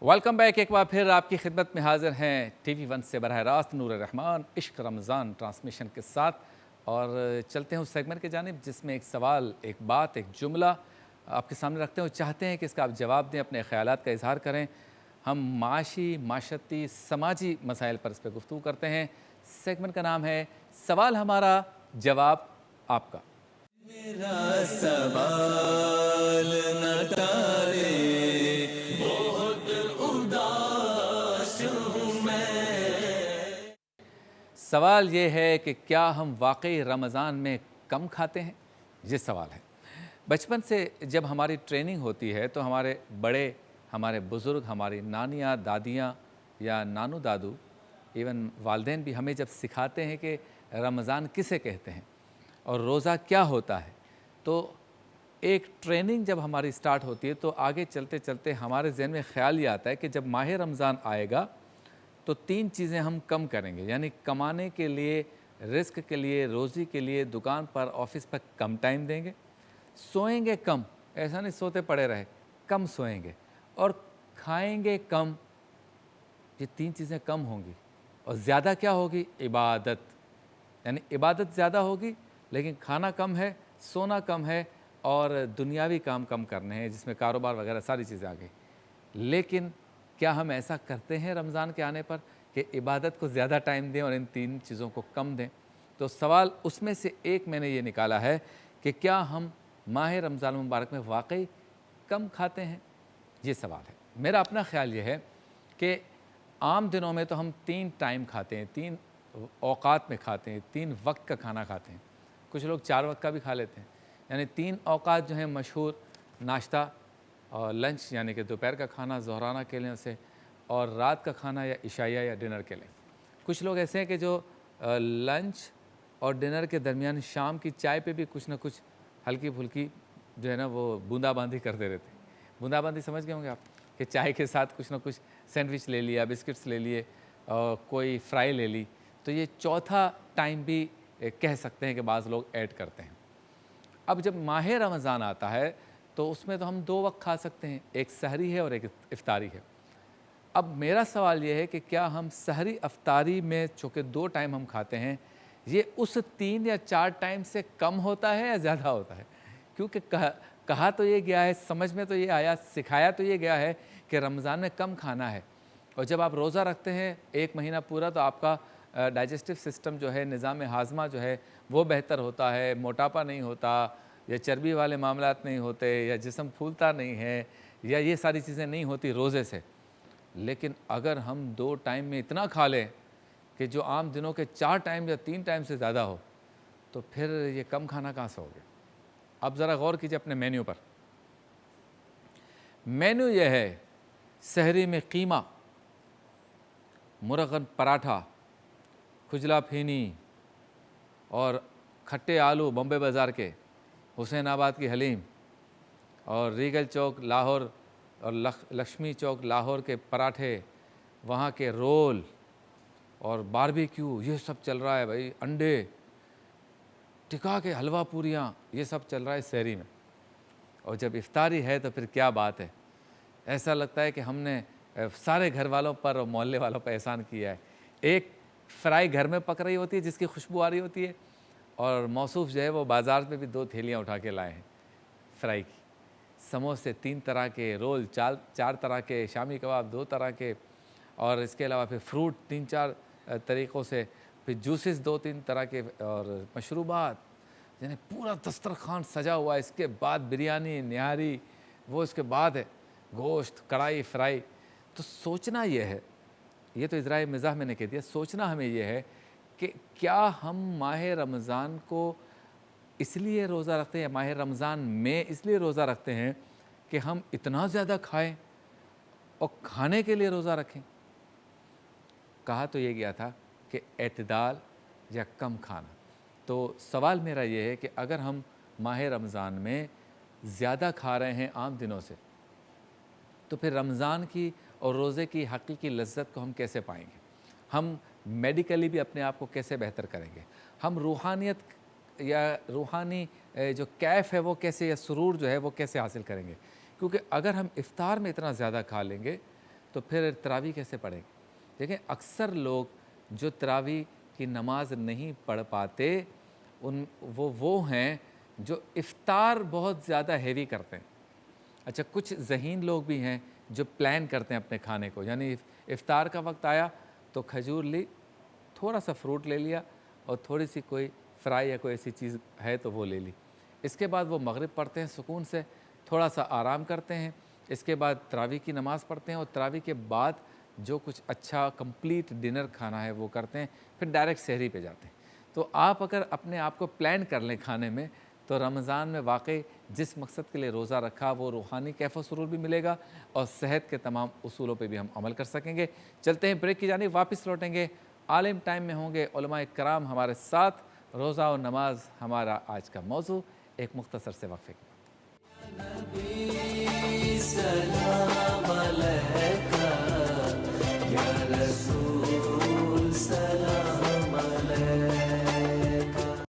Welcome back. एक बार फिर आपकी खिदमत में हाजिर हैं TV1 से बरह रास्त नूर रहमान इश्क रमज़ान ट्रांसमिशन के साथ। और चलते हैं उस सेगमेंट के जानिब जिसमें एक सवाल, एक बात, एक जुमला आपके सामने रखते हैं और चाहते हैं कि इसका आप जवाब दें, अपने ख़यालात का इजहार करें। हम माशी, माशरती, समाजी मसाइल पर इस पर गुफ्तगू करते हैं। सेगमेंट का नाम है सवाल हमारा, जवाब आपका। मेरा सवाल न टाले, बहुत उदास हूँ मैं। सवाल ये है कि क्या हम वाकई रमज़ान में कम खाते हैं? ये सवाल है। बचपन से जब हमारी ट्रेनिंग होती है तो हमारे बड़े, हमारे बुज़ुर्ग, हमारी नानियाँ, दादियाँ या नानू दादू, इवन वालदेन भी हमें जब सिखाते हैं कि रमज़ान किसे कहते हैं और रोज़ा क्या होता है, तो एक ट्रेनिंग जब हमारी स्टार्ट होती है तो आगे चलते चलते हमारे ज़हन में ख़्याल ये आता है कि जब माह रमज़ान आएगा तो 3 चीज़ें हम कम करेंगे। यानी कमाने के लिए, रिस्क के लिए, रोज़ी के लिए दुकान पर, ऑफ़िस पर कम टाइम देंगे, सोएंगे कम, ऐसा नहीं सोते पड़े रहे, कम सोएंगे, और खाएंगे कम। ये 3 चीज़ें कम होंगी और ज़्यादा क्या होगी? इबादत। यानी इबादत ज़्यादा होगी लेकिन खाना कम है, सोना कम है और दुनियावी काम कम करने हैं जिसमें कारोबार वगैरह सारी चीज़ें आ गई। लेकिन क्या हम ऐसा करते हैं रमज़ान के आने पर कि इबादत को ज़्यादा टाइम दें और इन 3 चीज़ों को कम दें? तो सवाल उसमें से एक मैंने ये निकाला है कि क्या हम माह रमज़ान मुबारक में वाकई कम खाते हैं? ये सवाल है। मेरा अपना ख़्याल ये है कि आम दिनों में तो हम 3 टाइम खाते हैं, 3 औक़ात में खाते हैं, 3 वक्त का खाना खाते हैं। कुछ लोग 4 वक्त का भी खा लेते हैं। यानी 3 औक़ात जो हैं मशहूर, नाश्ता और लंच यानी कि दोपहर का खाना ज़ोहराना के लिए उसे, और रात का खाना या इशाया या डिनर के लिए। कुछ लोग ऐसे हैं कि जो लंच और डिनर के दरमियान शाम की चाय पे भी कुछ ना कुछ हल्की फुल्की जो है ना वो बूंदाबांदी करते रहते हैं। बूंदाबांदी समझ गए होंगे आप, कि चाय के साथ कुछ ना कुछ सैंडविच ले लिया, बिस्किट्स ले लिए, कोई फ्राई ले ली। तो ये चौथा टाइम भी कह सकते हैं कि बाज़ लोग ऐड करते हैं। अब जब माह रमज़ान आता है तो उसमें तो हम 2 वक्त खा सकते हैं, एक सहरी है और एक इफ्तारी है। अब मेरा सवाल ये है कि क्या हम सहरी, इफ्तारी में चूँकि 2 टाइम हम खाते हैं, ये उस 3 या 4 टाइम से कम होता है या ज़्यादा होता है? क्योंकि कहा तो ये गया है, समझ में तो ये आया, सिखाया तो ये गया है कि रमज़ान में कम खाना है। और जब आप रोज़ा रखते हैं 1 महीना पूरा तो आपका डाइजेस्टिव सिस्टम जो है, निज़ाम हाज़मा जो है वो बेहतर होता है, मोटापा नहीं होता, या चर्बी वाले मामलात नहीं होते, या जिस्म फूलता नहीं है, या ये सारी चीज़ें नहीं होती रोज़े से। लेकिन अगर हम 2 टाइम में इतना खा लें कि जो आम दिनों के 4 टाइम या 3 टाइम से ज़्यादा हो, तो फिर ये कम खाना कहाँ से हो गया? अब ज़रा गौर कीजिए अपने मेन्यू पर। मेन्यू ये है, सहरी में कीमा, मुरगन पराठा, खुजला फीनी और खट्टे आलू बम्बे बाज़ार के, हुसैनाबाद की हलीम, और रीगल चौक लाहौर और लक्ष्मी चौक लाहौर के पराठे, वहाँ के रोल और बारबेक्यू, ये सब चल रहा है भाई। अंडे, टिक्का के हलवा पूरियाँ, ये सब चल रहा है सहरी में। और जब इफ्तारी है तो फिर क्या बात है। ऐसा लगता है कि हमने सारे घर वालों पर और मोहल्ले वालों पर एहसान किया है। एक फ्राई घर में पक रही होती है जिसकी खुशबू आ रही होती है, और मौसूफ जो है वो बाज़ार में भी 2 थैलियाँ उठा के लाए हैं फ्राई की। समोसे 3 तरह के, रोल 4 तरह के, शामी कबाब 2 तरह के, और इसके अलावा फिर फ्रूट 3-4 तरीक़ों से, फिर जूसेस 2-3 तरह के, और मशरूबात, यानी पूरा दस्तरखान सजा हुआ है। इसके बाद बिरयानी, निहारी, वो इसके बाद है गोश्त, कढ़ाई, फ्राई। तो सोचना ये है, ये तो इज़राए मिज़ाह मैंने कह दिया, सोचना हमें ये है कि क्या हम माह रमज़ान को इसलिए रोज़ा रखते हैं, माह रमज़ान में इसलिए रोज़ा रखते हैं कि हम इतना ज़्यादा खाएं और खाने के लिए रोज़ा रखें? कहा तो ये गया था कि एतदाल या कम खाना। तो सवाल मेरा ये है कि अगर हम माह रमज़ान में ज़्यादा खा रहे हैं आम दिनों से, तो फिर रमज़ान की और रोज़े की हकीकी लज्जत को हम कैसे पाएंगे? हम मेडिकली भी अपने आप को कैसे बेहतर करेंगे? हम रूहानियत या रूहानी जो कैफ़ है वो कैसे, या सुरूर जो है वो कैसे हासिल करेंगे? क्योंकि अगर हम इफ़्तार में इतना ज़्यादा खा लेंगे تو پھر تراویح کیسے پڑھیں گے؟ دیکھیں اکثر لوگ جو تراویح کی نماز نہیں پڑھ پاتے وہ ہیں جو افطار بہت زیادہ ہیوی کرتے ہیں۔ اچھا کچھ ذہین لوگ بھی ہیں جو پلان کرتے ہیں اپنے کھانے کو، یعنی افطار کا وقت آیا تو کھجور لی، تھوڑا سا فروٹ لے لیا اور تھوڑی سی کوئی فرائی یا کوئی ایسی چیز ہے تو وہ لے لی، اس کے بعد وہ مغرب پڑھتے ہیں سکون سے، تھوڑا سا آرام کرتے ہیں، اس کے بعد تراویح کی نماز پڑھتے ہیں اور تراویح کے بعد جو کچھ اچھا کمپلیٹ ڈنر کھانا ہے وہ کرتے ہیں، پھر ڈائریکٹ سحری پہ جاتے ہیں۔ تو آپ اگر اپنے آپ کو پلان کر لیں کھانے میں تو رمضان میں واقعی جس مقصد کے لیے روزہ رکھا وہ روحانی کیف و سرور بھی ملے گا اور صحت کے تمام اصولوں پہ بھی ہم عمل کر سکیں گے۔ چلتے ہیں بریک کی جانب، واپس لوٹیں گے، عالم ٹائم میں ہوں گے علماء کرام ہمارے ساتھ، روزہ و نماز ہمارا آج کا موضوع، ایک مختصر سے وقفے کے بعد۔ نبی سلام علیکہ یا رسول